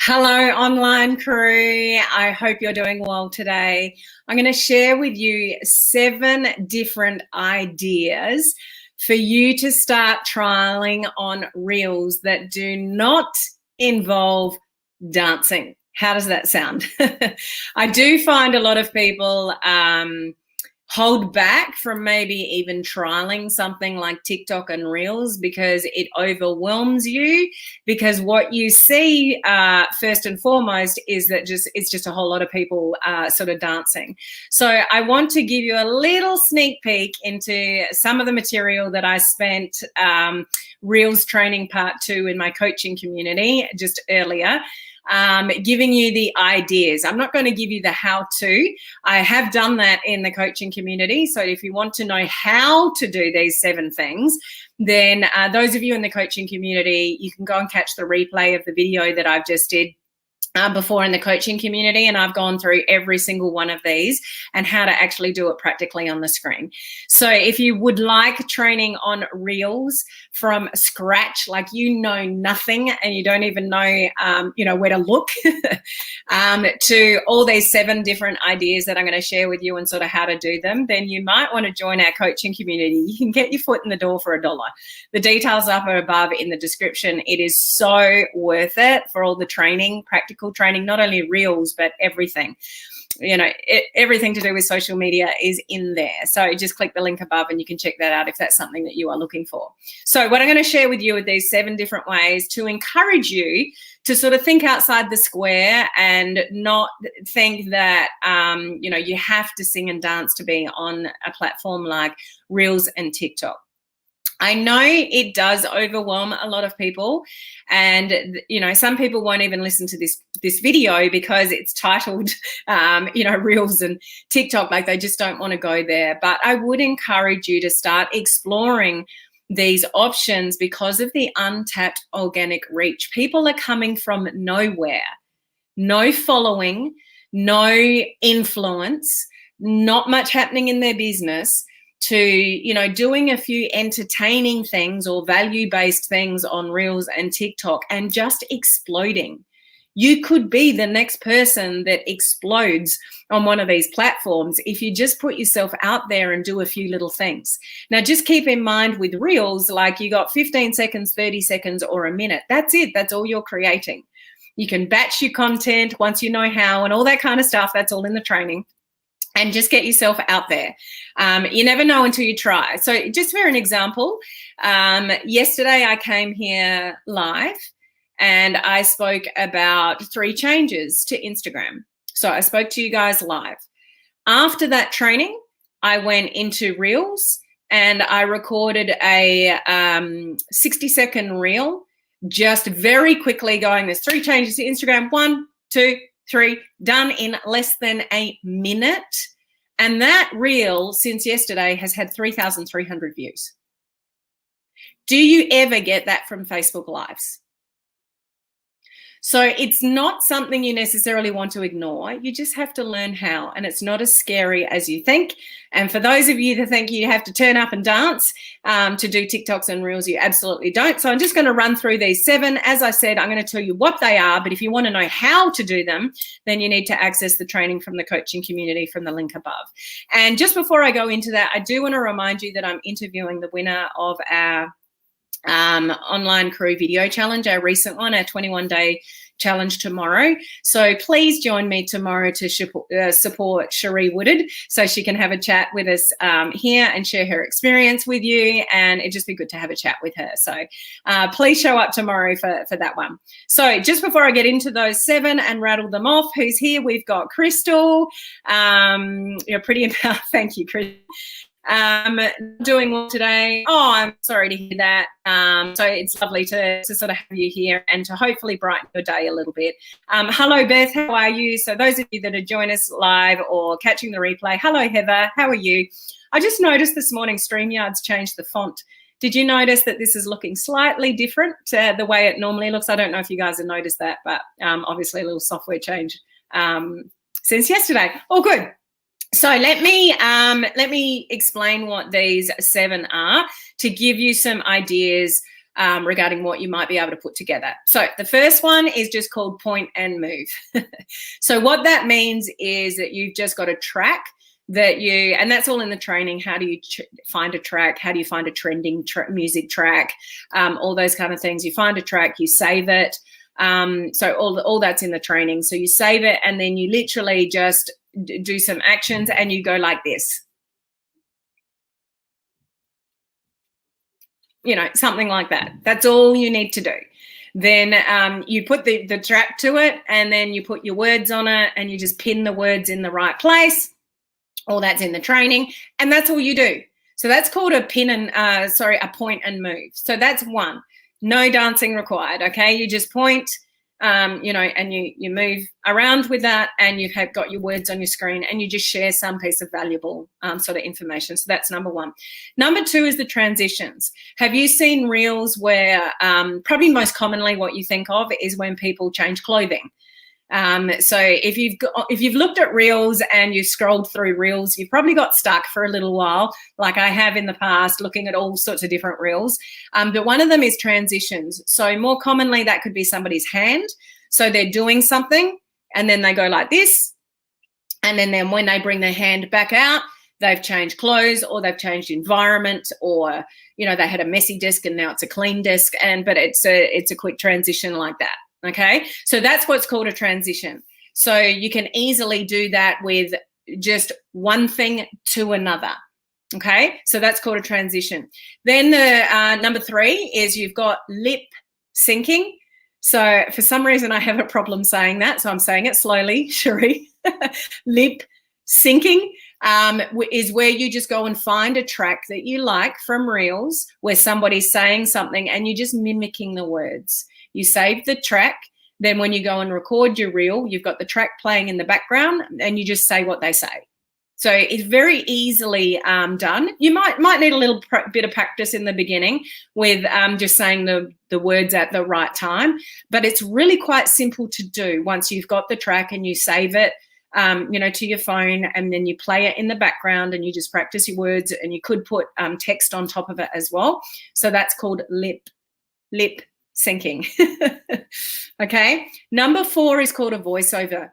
Hello, online crew. I hope you're doing well today. I'm going to share with you 7 different ideas for you to start trialing on reels that do not involve dancing. How does that sound? I do find a lot of people hold back from maybe even trialing something like TikTok and Reels because it overwhelms you, because what you see first and foremost is that it's just a whole lot of people sort of dancing. So I want to give you a little sneak peek into some of the material that I spent Reels training part 2 in my coaching community just earlier. Giving you the ideas. I'm not going to give you the how-to. I have done that in the coaching community. So if you want to know how to do these 7 things, then those of you in the coaching community, you can go and catch the replay of the video that I've just did before in the coaching community, and I've gone through every single one of these and how to actually do it practically on the screen. So if you would like training on Reels from scratch, like you know nothing and you don't even know where to look, to all these 7 different ideas that I'm going to share with you and sort of how to do them, then you might want to join our coaching community. You can get your foot in the door for $1. The details up above in the description. It is so worth it for all the training, practical training, not only Reels, but everything. Everything to do with social media is in there. So just click the link above and you can check that out if that's something that you are looking for. So what I'm going to share with you are these 7 different ways to encourage you to sort of think outside the square and not think that, you have to sing and dance to be on a platform like Reels and TikTok. I know it does overwhelm a lot of people, and some people won't even listen to this video because it's titled Reels and TikTok, like they just don't want to go there. But I would encourage you to start exploring these options because of the untapped organic reach. People are coming from nowhere, no following, no influence, not much happening in their business, to doing a few entertaining things or value-based things on Reels and TikTok and just exploding. You could be the next person that explodes on one of these platforms if you just put yourself out there and do a few little things. Now, just keep in mind with Reels, like you got 15 seconds, 30 seconds, or a minute. That's it. That's all you're creating. You can batch your content once you know how and all that kind of stuff. That's all in the training. And just get yourself out there. You never know until you try. So just for an example, yesterday I came here live and I spoke about 3 changes to Instagram. So I spoke to you guys live. After that training, I went into Reels and I recorded a 60-second reel, just very quickly going, there's 3 changes to Instagram, 1, 2, 3, done in less than a minute. And that reel since yesterday has had 3,300 views. Do you ever get that from Facebook Lives? So it's not something you necessarily want to ignore. You just have to learn how, and it's not as scary as you think. And for those of you that think you have to turn up and dance to do TikToks and Reels, you absolutely don't. So I'm just going to run through these 7. As I said, I'm going to tell you what they are, but if you want to know how to do them, then you need to access the training from the coaching community from the link above. And just before I go into that, I do want to remind you that I'm interviewing the winner of our online crew video challenge, our recent one, our 21-day challenge tomorrow. So please join me tomorrow to support Cherie Woodard so she can have a chat with us here and share her experience with you, and it'd just be good to have a chat with her. So please show up tomorrow for that one. So just before I get into those 7 and rattle them off, who's here? We've got Crystal. You're pretty about, thank you, Crystal. Doing well today. Oh, I'm sorry to hear that. So it's lovely to sort of have you here and to hopefully brighten your day a little bit. Hello, Beth. How are you? So those of you that are joining us live or catching the replay, hello, Heather. How are you? I just noticed this morning StreamYard's changed the font. Did you notice that this is looking slightly different to the way it normally looks? I don't know if you guys have noticed that, but obviously a little software change since yesterday. All good. So let me explain what these 7 are to give you some ideas regarding what you might be able to put together. So the first one is just called point and move. So what that means is that you've just got a track that you, and that's all in the training. How do you find a track? How do you find a trending music track? All those kind of things. You find a track, you save it. So all that's in the training. So you save it and then you literally just do some actions and you go like this. You know, something like that. That's all you need to do. Then you put the track to it and then you put your words on it and you just pin the words in the right place. All that's in the training and that's all you do. So that's called a a point and move. So that's one. No dancing required, okay? You just point, you know, and you move around with that and you've got your words on your screen and you just share some piece of valuable sort of information. So that's number one. Number two is the transitions. Have you seen reels where probably most commonly what you think of is when people change clothing? So if you've looked at reels and you've scrolled through reels, you've probably got stuck for a little while, like I have in the past, looking at all sorts of different reels. But one of them is transitions. So more commonly, that could be somebody's hand. So they're doing something and then they go like this. And then when they bring their hand back out, they've changed clothes or they've changed environment, or, you know, they had a messy desk and now it's a clean desk. But it's a quick transition like that. Okay, so that's what's called a transition. So you can easily do that with just one thing to another. Okay, so that's called a transition. Then the number three is you've got lip syncing. So for some reason I have a problem saying that, so I'm saying it slowly, Cherie. Lip syncing is where you just go and find a track that you like from reels where somebody's saying something and you're just mimicking the words. You save the track, then when you go and record your reel, you've got the track playing in the background and you just say what they say. So it's very easily done. You might need a little bit of practice in the beginning with just saying the words at the right time, but it's really quite simple to do once you've got the track and you save it, you know, to your phone, and then you play it in the background and you just practice your words, and you could put text on top of it as well. So that's called lip syncing. Okay, number four is called a voiceover.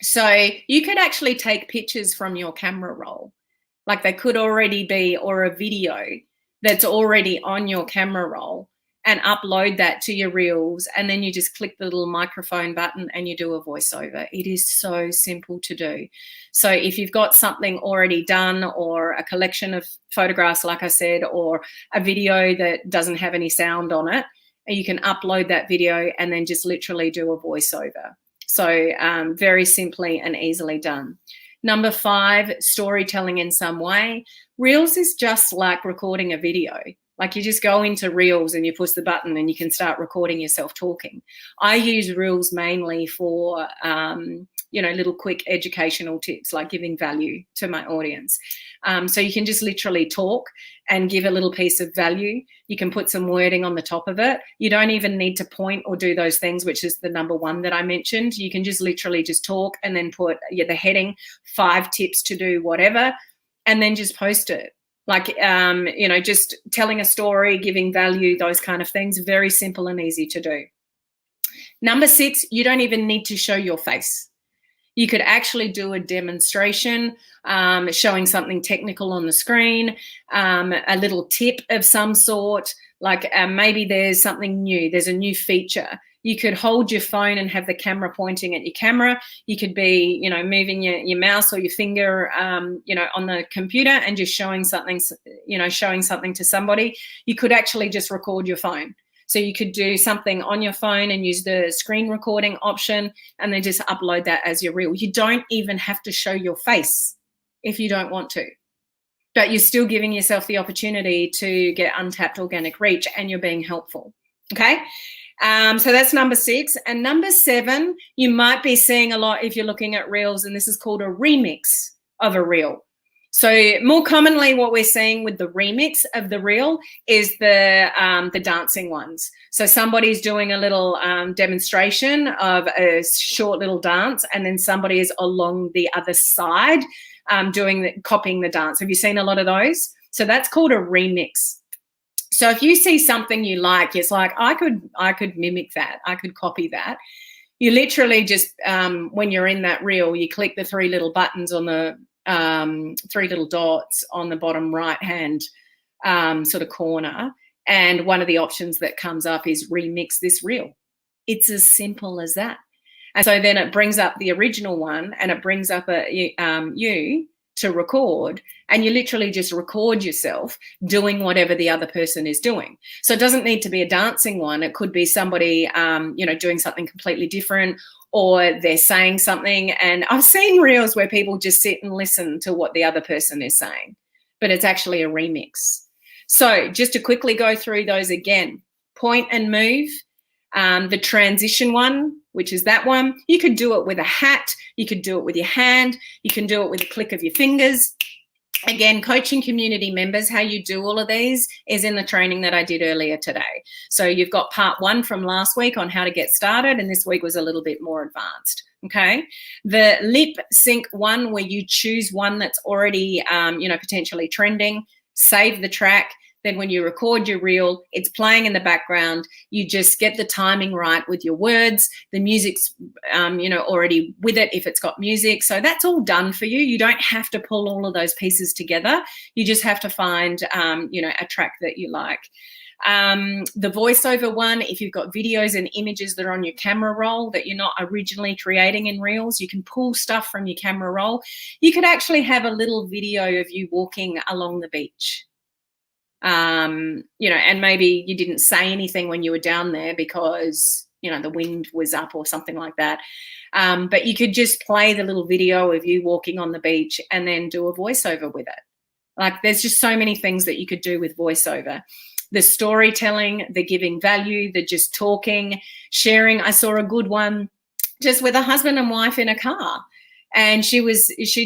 So you could actually take pictures from your camera roll, like they could already be, or a video that's already on your camera roll, and upload that to your reels, and then you just click the little microphone button and you do a voiceover. It is so simple to do. So if you've got something already done, or a collection of photographs, like I said, or a video that doesn't have any sound on it, you can upload that video and then just literally do a voiceover. So very simply and easily done. Number five, storytelling in some way. Reels is just like recording a video. Like you just go into Reels and you push the button and you can start recording yourself talking. I use Reels mainly for, you know, little quick educational tips, like giving value to my audience. So you can just literally talk and give a little piece of value. You can put some wording on the top of it. You don't even need to point or do those things, which is the number one that I mentioned. You can just literally just talk and then put the heading, 5 tips to do whatever, and then just post it. Like, you know, just telling a story, giving value, those kind of things. Very simple and easy to do. Number 6, you don't even need to show your face. You could actually do a demonstration, showing something technical on the screen, a little tip of some sort, like maybe there's something new, there's a new feature. You could hold your phone and have the camera pointing at your camera. You could be, you know, moving your mouse or your finger, you know, on the computer and just showing something, you know, showing something to somebody. You could actually just record your phone. So you could do something on your phone and use the screen recording option and then just upload that as your reel. You don't even have to show your face if you don't want to, but you're still giving yourself the opportunity to get untapped organic reach and you're being helpful. Okay. So that's number 6. And number 7, you might be seeing a lot if you're looking at reels, and this is called a remix of a reel. So more commonly what we're seeing with the remix of the reel is the dancing ones. So somebody's doing a little demonstration of a short little dance, and then somebody is along the other side copying the dance. Have you seen a lot of those? So that's called a remix. So if you see something you like, it's like, I could mimic that. I could copy that. You literally just, when you're in that reel, you click the three little buttons on the three little dots on the bottom right-hand sort of corner. And one of the options that comes up is remix this reel. It's as simple as that. And so then it brings up the original one, and it brings up you to record, and you literally just record yourself doing whatever the other person is doing. So it doesn't need to be a dancing one. It could be somebody, doing something completely different, or they're saying something. And I've seen reels where people just sit and listen to what the other person is saying, but it's actually a remix. So just to quickly go through those again: point and move, the transition one, which is that one. You could do it with a hat. You could do it with your hand. You can do it with a click of your fingers. Again, coaching community members, how you do all of these is in the training that I did earlier today. So you've got part 1 from last week on how to get started, and this week was a little bit more advanced. Okay. The lip sync one, where you choose one that's already, potentially trending, save the track. Then when you record your reel, it's playing in the background. You just get the timing right with your words. The music's, already with it if it's got music. So that's all done for you. You don't have to pull all of those pieces together. You just have to find, a track that you like. The voiceover one, if you've got videos and images that are on your camera roll that you're not originally creating in reels, you can pull stuff from your camera roll. You could actually have a little video of you walking along the beach. And maybe you didn't say anything when you were down there because, the wind was up or something like that. But you could just play the little video of you walking on the beach and then do a voiceover with it. Like, there's just so many things that you could do with voiceover. The storytelling, the giving value, the just talking, sharing. I saw a good one just with a husband and wife in a car. And she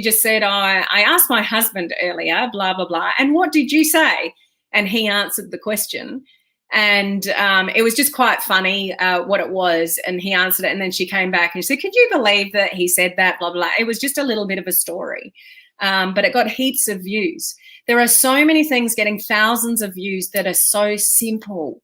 just said, I asked my husband earlier, blah, blah, blah. And what did you say? And he answered the question. And it was just quite funny what it was. And he answered it. And then she came back and she said, could you believe that he said that, blah, blah. It was just a little bit of a story. But it got heaps of views. There are so many things getting thousands of views that are so simple.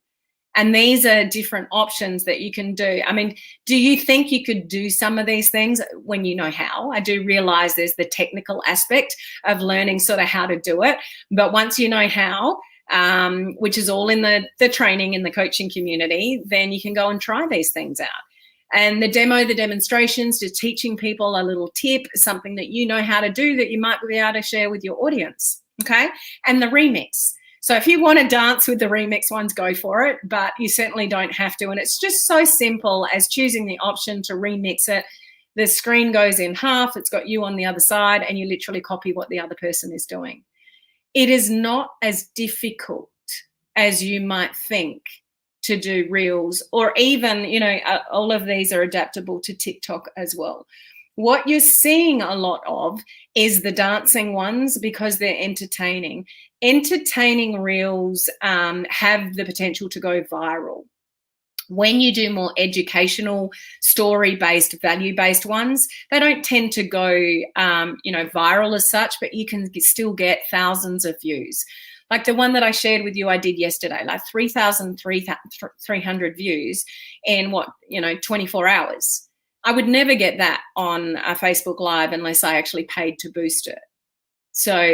And these are different options that you can do. I mean, do you think you could do some of these things when you know how? I do realize there's the technical aspect of learning sort of how to do it. But once you know how, which is all in the training in the coaching community, then you can go and try these things out. And the demonstrations, just teaching people a little tip, something that you know how to do that you might be able to share with your audience. Okay. And the remix. So if you want to dance with the remix ones, go for it, but you certainly don't have to. And it's just so simple as choosing the option to remix it. The screen goes in half, it's got you on the other side, and you literally copy what the other person is doing. It is not as difficult as you might think to do reels, or even, all of these are adaptable to TikTok as well. What you're seeing a lot of is the dancing ones because they're entertaining. Entertaining reels have the potential to go viral. When you do more educational, story-based, value-based ones, they don't tend to go, viral as such, but you can still get thousands of views. Like the one that I shared with you, I did yesterday, like 3,300 views in 24 hours. I would never get that on a Facebook Live unless I actually paid to boost it. So,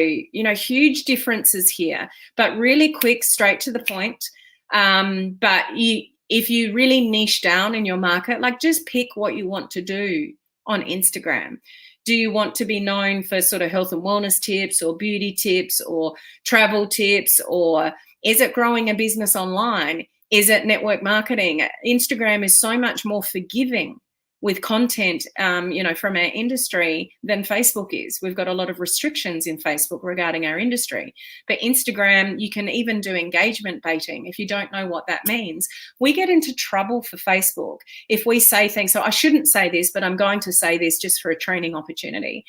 huge differences here, but really quick, straight to the point. But if you really niche down in your market, like just pick what you want to do on Instagram. Do you want to be known for sort of health and wellness tips or beauty tips or travel tips, or is it growing a business online? Is it network marketing? Instagram is so much more forgiving with content, from our industry than Facebook is. We've got a lot of restrictions in Facebook regarding our industry. But Instagram, you can even do engagement baiting. If you don't know what that means, we get into trouble for Facebook if we say things. So I shouldn't say this, but I'm going to say this just for a training opportunity.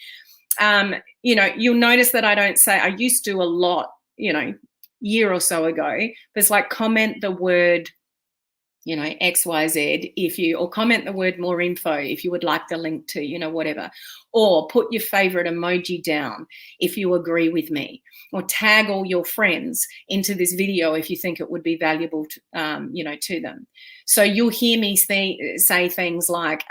You'll notice that I used to a lot, year or so ago, there's like comment the word you know, XYZ, if you, or comment the word more info if you would like the link to, you know, whatever, or put your favorite emoji down if you agree with me, or tag all your friends into this video if you think it would be valuable to, you know, to them. So you'll hear me say things like,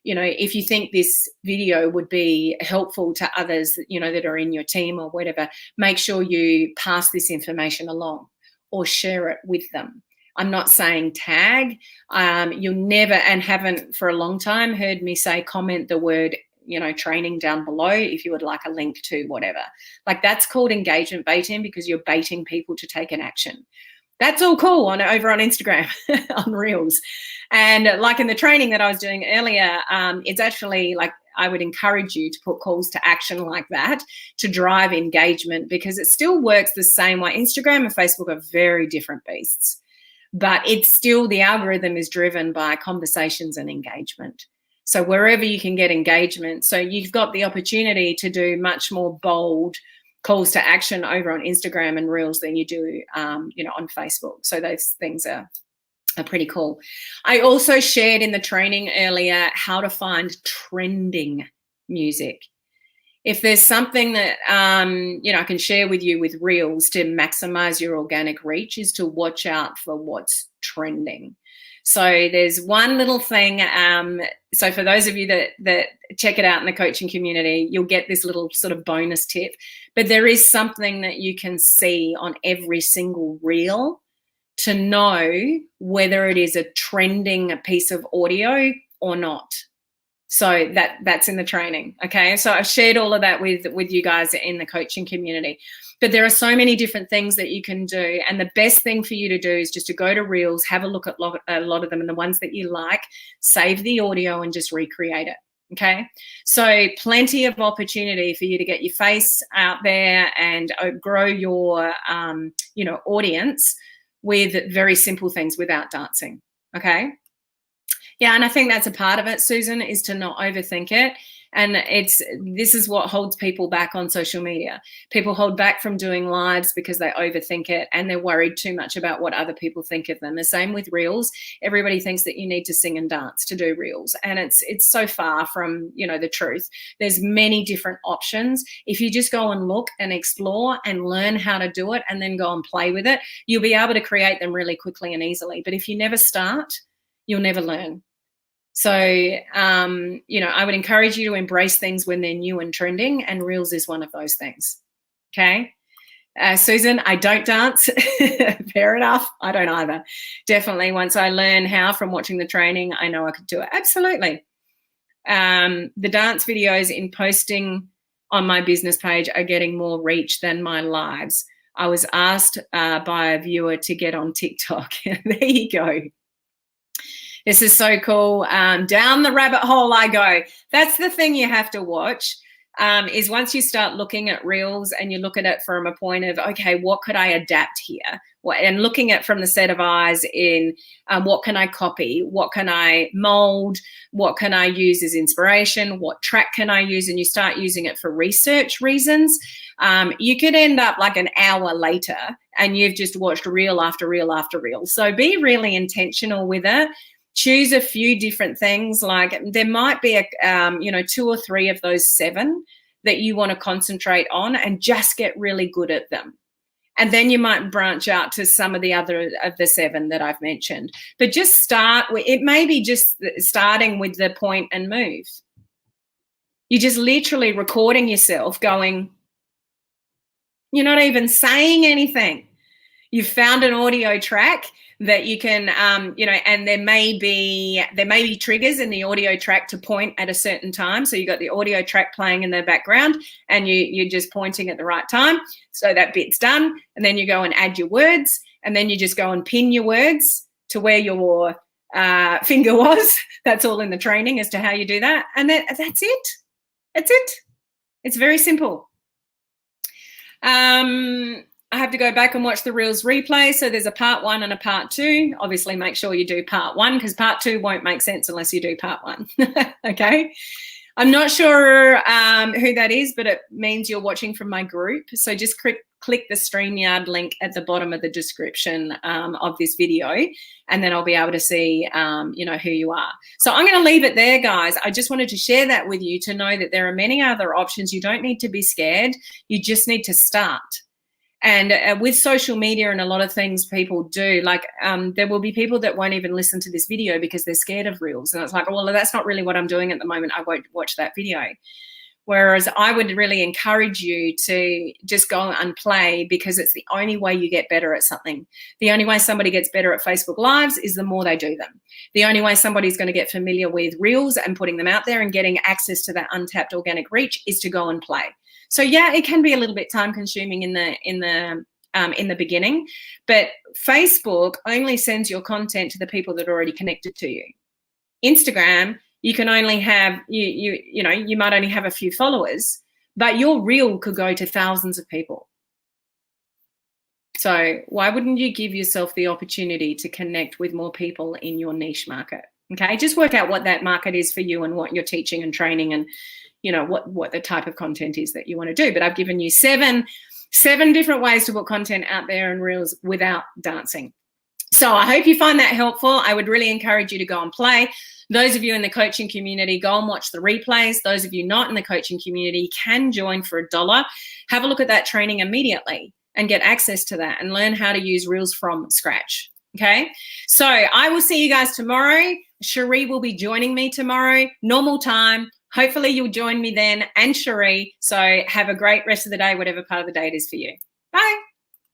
you know, if you think this video would be helpful to others, you know, that are in your team or whatever, make sure you pass this information along or share it with them. I'm not saying tag. You'll never, and haven't for a long time, heard me say comment the word, you know, training down below if you would like a link to whatever. Like, that's called engagement baiting, because you're baiting people to take an action. That's all cool over on Instagram, on Reels. And like in the training that I was doing earlier, it's actually like, I would encourage you to put calls to action like that to drive engagement, because it still works the same way. Instagram and Facebook are very different beasts, but it's still, the algorithm is driven by conversations and engagement. So wherever you can get engagement, so you've got the opportunity to do much more bold calls to action over on Instagram and Reels than you do, you know, on Facebook. So those things are pretty cool. I also shared in the training earlier how to find trending music. If there's something that, you know, I can share with you with Reels to maximize your organic reach, is to watch out for what's trending. So there's one little thing. So for those of you that check it out in the coaching community, you'll get this little sort of bonus tip. But there is something that you can see on every single reel to know whether it is a trending piece of audio or not. So that's in the training. Okay. So I've shared all of that with you guys in the coaching community, but there are so many different things that you can do. And the best thing for you to do is just to go to Reels, have a look at a lot of them, and the ones that you like, save the audio and just recreate it. Okay. So plenty of opportunity for you to get your face out there and grow your, you know, audience with very simple things without dancing. Okay. Yeah, and I think that's a part of it, Susan, is to not overthink it. And this is what holds people back on social media. People hold back from doing lives because they overthink it and they're worried too much about what other people think of them. The same with Reels. Everybody thinks that you need to sing and dance to do Reels, and it's so far from, you know, the truth. There's many different options. If you just go and look and explore and learn how to do it and then go and play with it, you'll be able to create them really quickly and easily. But if you never start, you'll never learn. So, you know, I would encourage you to embrace things when they're new and trending, and Reels is one of those things. Okay. Susan, I don't dance. Fair enough. I don't either. Definitely. Once I learn how from watching the training, I know I could do it. Absolutely. The dance videos in posting on my business page are getting more reach than my lives. I was asked by a viewer to get on TikTok. There you go. This is so cool. Down the rabbit hole I go. That's the thing you have to watch, is once you start looking at Reels and you look at it from a point of, okay, what could I adapt here? And looking at from the set of eyes in what can I copy? What can I mold? What can I use as inspiration? What track can I use? And you start using it for research reasons. You could end up like an hour later and you've just watched reel after reel after reel. So be really intentional with it. Choose a few different things. Like there might be you know, 2 or 3 of those 7 that you want to concentrate on and just get really good at them. And then you might branch out to some of the other of the 7 that I've mentioned. But just start with, it may be just starting with the point and move. You're just literally recording yourself going, you're not even saying anything. You've found an audio track that you can, you know, and there may be triggers in the audio track to point at a certain time. So you've got the audio track playing in the background and you're just pointing at the right time. So that bit's done. And then you go and add your words, and then you just go and pin your words to where your finger was. That's all in the training as to how you do that. And then that's it. That's it. It's very simple. I have to go back and watch the Reels replay. So there's a part 1 and a part 2. Obviously, make sure you do part 1 because part 2 won't make sense unless you do part 1. Okay. I'm not sure who that is, but it means you're watching from my group. So just click the StreamYard link at the bottom of the description of this video, and then I'll be able to see, who you are. So I'm going to leave it there, guys. I just wanted to share that with you to know that there are many other options. You don't need to be scared. You just need to start. And with social media and a lot of things people do, like there will be people that won't even listen to this video because they're scared of reels. And it's like, well, that's not really what I'm doing at the moment. I won't watch that video. Whereas I would really encourage you to just go and play, because it's the only way you get better at something. The only way somebody gets better at Facebook Lives is the more they do them. The only way somebody's going to get familiar with reels and putting them out there and getting access to that untapped organic reach is to go and play. So yeah, it can be a little bit time consuming in the beginning, but Facebook only sends your content to the people that are already connected to you. Instagram, you can only have, you might only have a few followers, but your reel could go to thousands of people. So why wouldn't you give yourself the opportunity to connect with more people in your niche market? Okay, just work out what that market is for you and what you're teaching and training, and what the type of content is that you want to do. But I've given you seven different ways to put content out there in reels without dancing. So I hope you find that helpful. I would really encourage you to go and play. Those of you in the coaching community, go and watch the replays. Those of you not in the coaching community can join for $1. Have a look at that training immediately and get access to that and learn how to use reels from scratch. Okay, so I will see you guys tomorrow. Cherie will be joining me tomorrow, normal time. Hopefully you'll join me then, and Cherie. So have a great rest of the day, whatever part of the day it is for you. Bye.